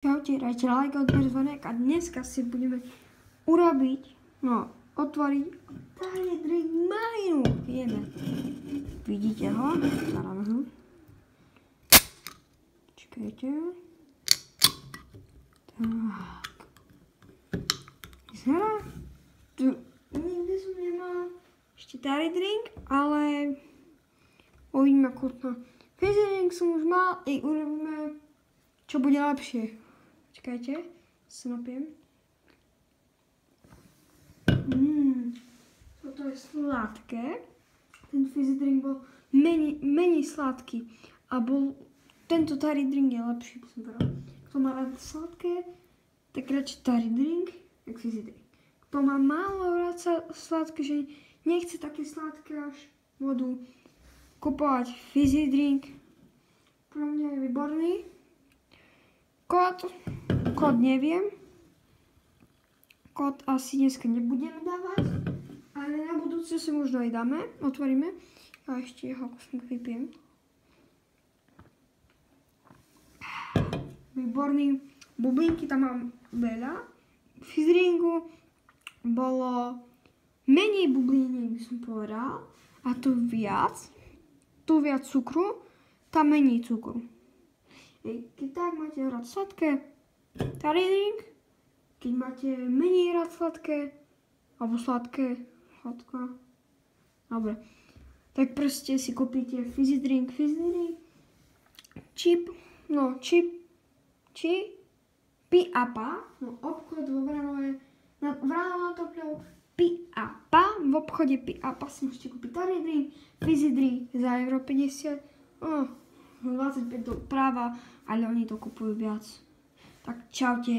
Čaute, dajte like, odber zvonek a dneska si budeme otvoriť Tiny Drink malinu. Vieme. Vidíte ho? Zadáme ho. Čakajte. Tak. Vyzerá? Tu nikdy som nemal ešte Tiny Drink, ale uvidíme ako to. Fizzy Drink som už mal i urobíme, čo bude lepšie. Čakajte, sa napijem. Toto je sladké. Ten fizzy drink bol menej sladký. A tento Tiny Drink je lepší, by som povedal. Kto má rád sladké, tak radšej Tiny Drink, jak fizzy drink. Kto má málo rád sladké, že nechce také sladké až vodu, kupovať fizzy drink. Pro mňa je výborný. Kód neviem. Kód asi dneska nebudem dávať, ale na budúce si možno aj dáme, otvoríme. A ešte ho vypijem. Výborný. Bublinky tam mám veľa. V fizzy dringu bolo menej bubliniek, by som povedal. A tu viac. Tu viac cukru, tam menej cukru. Keď tak máte rád sladké, Tiny Drink. Keď máte menej rád sladké, alebo sladké, dobre, tak proste si kúpite fizzy drink, chip, Pi-Apa, obchod vo Vranove, na Topľov, Pi-Apa, v obchode Pi-Apa si môžete kúpiť Tiny Drink, fizzy drink za euro 50, 25 doprava, ale oni to kupujú viac. Tak čaute.